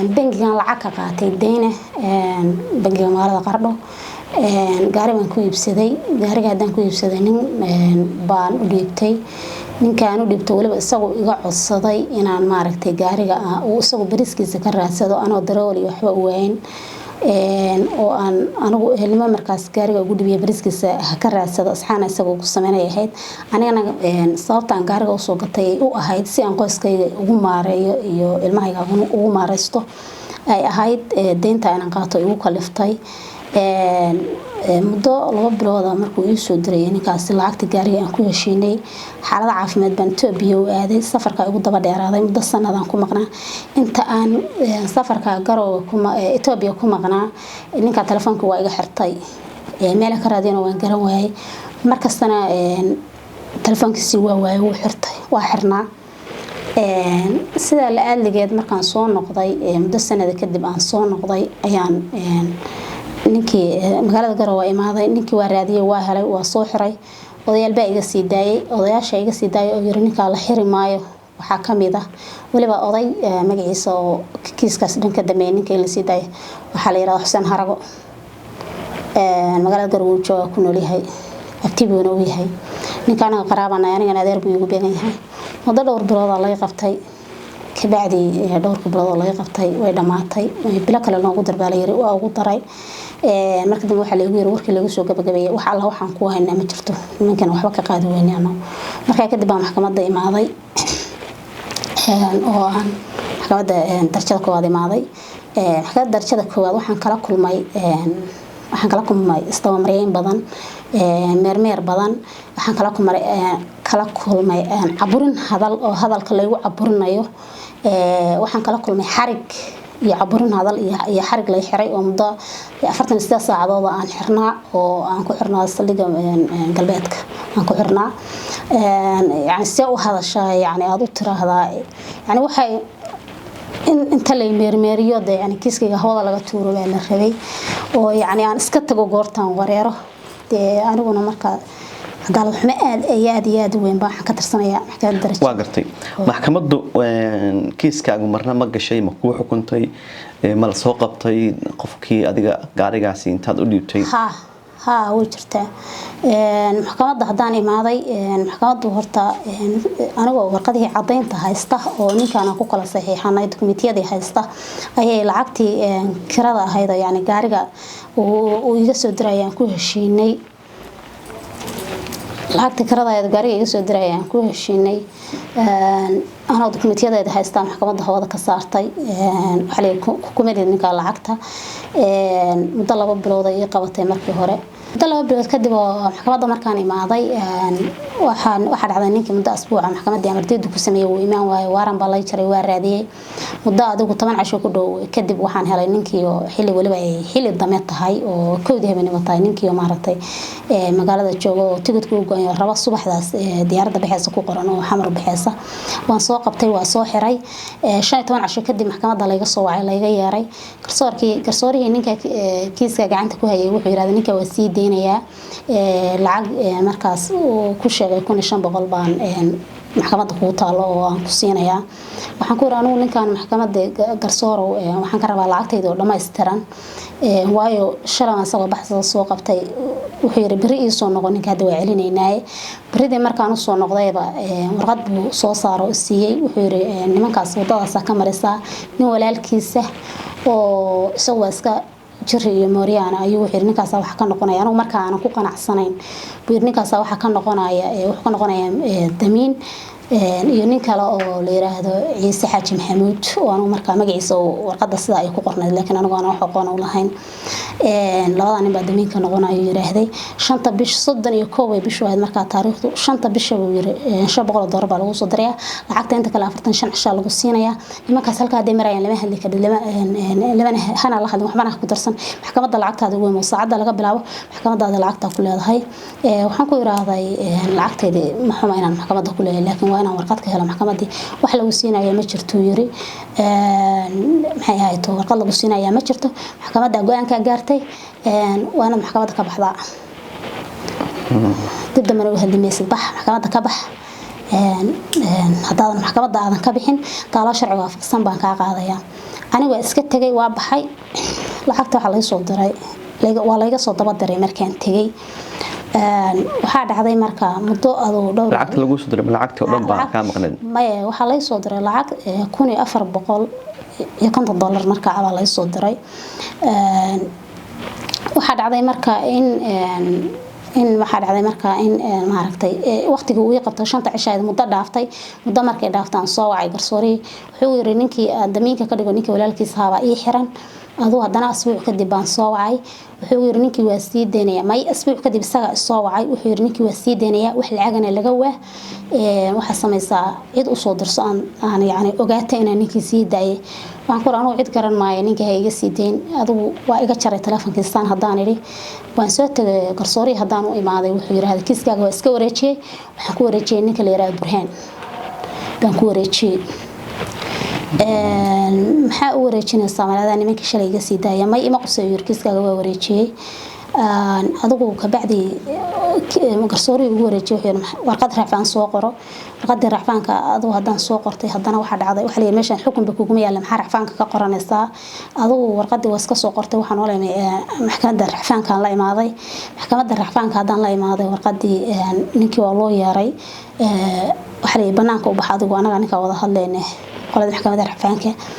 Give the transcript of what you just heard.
bangigan lacag ka qaatay deyna bangiga magaalada Qardho gaari baan ku iibsaday gaariga hadaan ku iibsaday nin baan u dhiibtay ninkaan u dhibto waliba isagu iga codsaday inaan maaragtay gaariga uu isagu bariskiisa ka raadsado anoo darool iyo waxba u weyn oo aan anigu helma markaas gaariga ugu dhibiyay bariskiisa ka raadsado asxaana isagu ku sameynay ahayd anigana sababtaan gaariga u soo gatay u ahayd si aan qoyskayga ugu maareeyo iyo ilmahayga ugu maareysto ay ahayd deynta aan qaato igu kaliftay muddo 2 bilood markuu ii soo diray ninkaas lacagta gaariga aan ku heshiinay xaalada caafimaad baan Itoobiya u aaday safarka ugu daba dheeraaday muddo sanadan ku maqnaa inta aan safarka garow kuma Itoobiya ku maqnaa ninka telefoonka waa iga xirtay meel ka raadina waan garan waayay markastana telefoonkiisa waa waayay uu xirtay waa xirnaa sida la aadligeed markaan soo noqday muddo sanad kadib aan soo noqday ayaan ninkii magaalada garow waa imaaday ninkii waa raadiyay waa helay waa soo xiray odayaal baa iga sii daayay odayaasha iga sii daayay oo yiri ninka la xiri maayo waxa kamid ah waliba oday magaciisa oo kiiskaas dhanka dambeeyay ninkii la sii daayay waxa la yiraahdaa Xuseen Harago magaalada garow jooga ku nool yahay activeena u yahay ninkaana qaraabana aniga adeer buu igu beenay yahay muddo 2 bilood la qabtay kabacdi 2 bilood la qabtay way dhamaatay bila kale loogu darbaalay waa ugu daray marka dib waxa la igu yiri warkii lagu soo gabagabeeyay waxa Allah waxaan ku haynaa ma jirto nimankan waxba ka qaadi weynayno marka kadib baan maxkamadda imaaday oo aan maxkamadda darajada koowaad imaaday maxkamadda darajada koowaad waxaan kala kulmay istaamareyn badan meermeer badan waxaan kala kulmay caburin hadal oo hadalka lagu caburinayo waxaan kala kulmay xarig iyo caburin hadal iyo xarig la xiray oo muddo 48 saacadood aan xirnaa oo aan ku xirnaa saldhiga galbeedka aan ku xirnaa yani si u hadashaa yani aad u tiraahdaa yani waxay inta la meermeeriyo yani kiiskayga hawada laga tuuro la rabay oo yani aan iska tago goortaan wareero aniguna marka قال وحنا aad weyn baan ka tirsanaya maxkamadda darajada waa gartay maxkamaddu kiiskaagu marna ma gashay ma ku xukuntay ma la soo qabtay qofkii adiga gaarigaasi intaad u dhiibtay ها وجرتا maxkamadda hadaan imaaday maxkamaddu horta aniga warqadii cadeynta haysta oo ninkan ku kala saxiixanay dukumentiyada haysta ayay lacagtii kirada ahayd yani gaariga oo iga soo dirayaan ku heshiinay lacagta kirada ay gaariga iga soo dirayaan ku heshiinay ana dukumentiyada haysta maxkamadda hawada ka saartay waxa la ku meelay ninka lacagta muddo 2 bilood ay qabatay markii hore muddo 2 bilood kadib maxkamadda markaan imaaday waxa dhacday ninkii muddo asbuuca maxkamadda amarteedu ku sameeyay uu imaan waayo waaran baa la jaray waa raadiyay muddo adigu 10 casho ku dhow kadib waxaan helay ninkii xilli waliba ay xilli dame tahay oo koodii habeenimo tahay ninkii maartay magaalada joogo oo tigidhku u go'ay raba subaxdaas diyaaradda bixaysa ku qoran oo xamar bixaysa waan soo qabtay waa soo xiray 15 casho kadib maxkamadda la iga soo wacay la iga yeeray garsoorihii ninka kiiska gacanta ku hayay wuxuu yiraahday ninka waa sii deynaya lacag markaas ku sheegay 1500 baan maxkamadda ku taalo oo aan ku siinaya waxaan ku raanuu ninkan maxkamadda garsooro waxaan ka rabaa lacagtayda oo dhameystiran waayo shalan asagoo baxsada soo qabtay wuxuu yiri bari ii soo noqon ninka waa celinaynaa baridii markaan u soo noqdayba warqad buu soo saaro siiyay wuxuu yiri nimankaas wadadaas ka maraysa nin walaalkiisa oo isagoo iska jiri iyo Mooriyaana ayuu wixii ninkaas wax ka noqonaya anigu marka aan ku qanacsanayn buu ninkaas wax ka noqonaya damiin iyo nin kale oo la yiraahdo Ciise Xaaji Maxamuud oo anu marka magaciisa warqadda sida ay ku qornayd laakiin anigu aan wax aqoon u lahayn labada nin baa damiinka noqonayo yiraahday 5 bish 31 bish waad marka taariikhdu 5 bish buu yiri $500 baa lagu soo diray lacagta inta kale 45 cisha lagu siinaya nimankaas halka ay marayaan lama hadli karo lama hana la hadlin waxbana ku darsan maxkamadda lacagtaada weyn saacada laga bilaabo maxkamadda lacagta ku leedahay waxaan ku yiraahday lacagteeda ma xuma inaan maxkamadda ku leeyahay laakiin waa inaan warqad ka helo maxkamaddii wax lagu siinayo ma jirto yiri maxay ahayd warqad lagu siinayo ma jirto maxkamadda go'aanka gaartay waana maxkamadda ka baxda dib dambe u hadlimaysid bax maxkamadda ka bax haddaan maxkamadda aadan ka bixin taalo sharci waafaqsan baan ka qaadaya aniga waa iska tagay waa baxay lacagta waxa la soo diray waa laga soo daba diray markaan tagay waxa dhacday marka muddo adoo dhowr lacagta lagu soo diray lacagta oo dhan baa ka maqneen maya waxa la soo diray lacag $1450 marka aba la soo diray waxa dhacday marka in waxa dhacday marka in maaragtay waqtiga uu qabto 5 cishaad muddo dhaaftay muddo markay dhaaftaan soo wacay garsoori wuxuu yiri ninkii damiinka ka dhigo ninkii walaalkiis haba ii xiran adoo hadana asbuuc kadib baan soo wacay wuxuu yiri ninkii waa sii deynaya may asbuuc kadib isaga soo wacay wuxuu yiri ninkii waa sii deynaya wax lacagana laga waa waxa samaysaa cid u soo dirso aan yaani ogaatay in ninkii sii daayay waxaan ku raano cid garan maayo ninkii iga sii deyn adigu waa iga jaray telefonkiisaan hadaan iri waan soo tagay garsoori hadaan u imaaday wuxuu yiraahday kiiskaaga waa iska wareejiyay waxaan ku wareejiyay ninka la yiraahdo Burhaan baan ku wareejiyay maxaa u wareejinaysaa malada nimanka shalay iga sii daayay may ima qosay kiiskaaga waa wareejiyay adigu ka bacdi garsoori ugu wareejiyay warqad raafaan soo qoro warqad raafaanka adigu hadaan soo qortay hadana waxa dhacday waxa la meeshan xukunba kugu yaala maxaa raafaanka ka qoranaysaa adigu warqadii waa iska soo qortay waxaan oo leeyahay maxkamadda raafaanka la imaaday maxkamadda raafaanka hadaan la imaaday warqadii ninkii waa loo yeeray waxa la banaanka u baxay adigu anaga ninka wada hadleynay qolada maxkamadda raafaanka